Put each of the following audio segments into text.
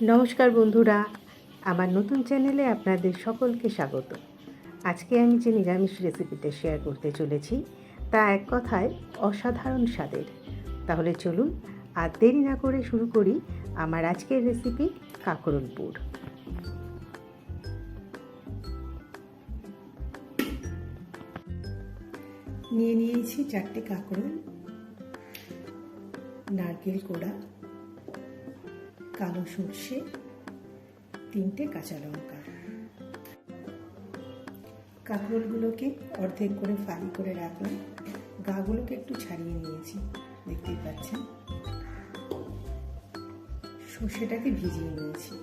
নমস্কার বন্ধুরা, আমার নতুন চ্যানেলে আপনাদের সকলকে স্বাগত। আজকে আমি যে নিরামিষ রেসিপিটা শেয়ার করতে চলেছি তা এক কথায় অসাধারণ স্বাদের। তাহলে চলুন আর দেরি না করে শুরু করি আমার আজকের রেসিপি কাঁকরোল পুর। নিয়েছি 4টে কাঁকরোল, নারকেল কোড়া, কালো সর্ষে, 3টে কাঁচা লঙ্কা। কাঁকরোলগুলোকে অর্ধেক করে ফালি করে রাখলাম, গাগুলোকে একটু ছাড়িয়ে নিয়েছি, দেখতেই পাচ্ছেন। সর্ষেটাকে ভিজিয়ে নিয়েছি।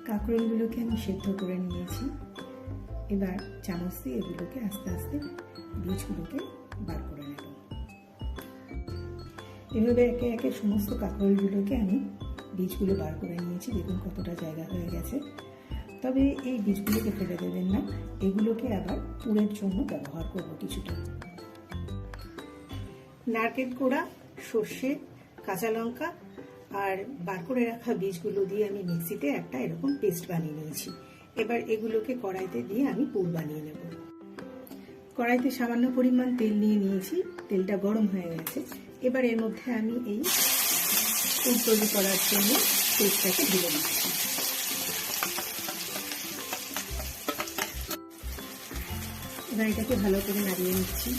কাঁকরোলগুলোকে আমি সেদ্ধ করে নিয়েছি। এবার চামচ দিয়ে এগুলোকে আস্তে আস্তে বীজগুলোকে বার করে নেব। এভাবে একে একে সমস্ত কাঁকরোলগুলোকে আমি বীজগুলো বার করে নিয়েছি। দেখুন কতটা জায়গা হয়ে গেছে। তবে এই বীজগুলোকে ফেলে দেবেন না, এগুলোকে আবার পুরের জন্য ব্যবহার করব কিছুটা। নারকেল কোড়া, সর্ষে, কাঁচা লঙ্কা আর বার করে রাখা বীজগুলো দিয়ে আমি মিক্সিতে একটা এরকম পেস্ট বানিয়ে নিয়েছি। এবার এগুলোকে কড়াইতে দিয়ে আমি পুর বানিয়ে নেব। কড়াইতে সামান্য পরিমাণ তেল নিয়ে নিয়েছি, তেলটা গরম হয়ে গেছে। এবার এর মধ্যে আমি এই পুর তৈরি করার জন্য পেস্টটাকে ঢেলে দিচ্ছি। এবার এটাকে ভালো করে নাড়িয়ে নিচ্ছি।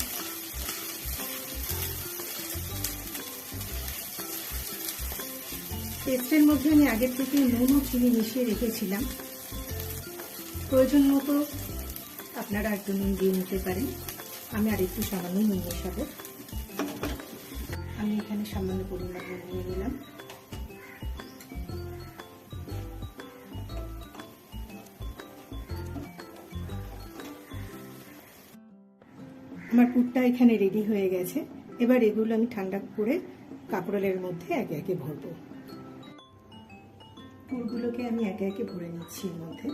পেস্টের মধ্যে আমি আগের থেকে নুন ও চিনি মিশিয়ে রেখেছিলাম। প্রয়োজন মতো আপনারা একটু নুন দিয়ে নিতে পারেন। আমি আর একটু সামান্য নুন মেশাবো। আমি এখানে সামান্য পরিমাণ নুন নিয়ে নিলাম। আমার পুরটা এখানে রেডি হয়ে গেছে। এবার এগুলো আমি ঠান্ডা করে কাঁকরোলের মধ্যে একে একে ভরবো। পুরগুলোকে আমি একে একে ভরে নিচ্ছি এর মধ্যে।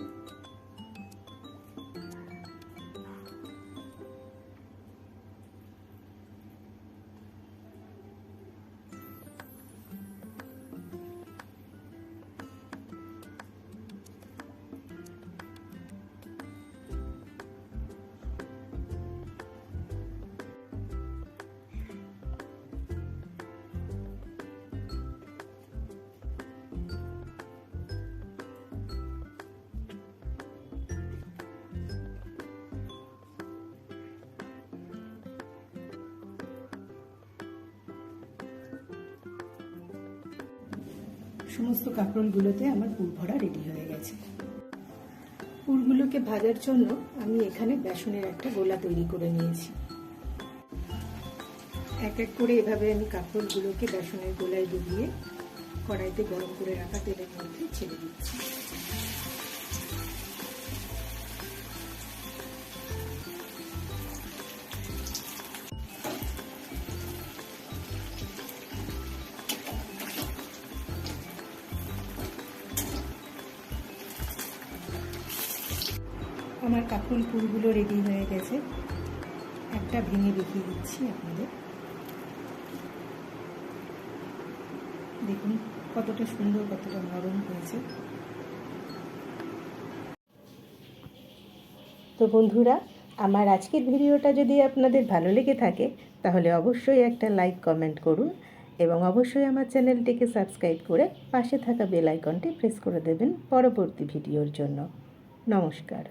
সমস্ত কাঁকরোলগুলোতে আমার পুর ভরা রেডি হয়ে গেছে। পুরগুলোকে ভাজার জন্য আমি এখানে বেসনের একটা গোলা তৈরি করে নিয়েছি। এক এক করে এভাবে আমি কাঁকরোলগুলোকে বেসনের গোলায় ডুবিয়ে কড়াইতে গরম করে রাখা তেলের মধ্যে ছেড়ে দিচ্ছি। আমার কাঁকরোল পুরগুলো রেডি হয়ে গেছে। একটা ভেঙে দেখিয়ে দিচ্ছি আপনাদের। দেখুন কতটা সুন্দর, কতটা নরম হয়েছে। তো বন্ধুরা, আমার আজকের ভিডিওটা যদি আপনাদের ভালো লেগে থাকে তাহলে অবশ্যই একটা লাইক কমেন্ট করুন এবং অবশ্যই আমার চ্যানেলটিকে সাবস্ক্রাইব করে পাশে থাকা বেল আইকনটি প্রেস করে দেবেন পরবর্তী ভিডিওর জন্য। নমস্কার।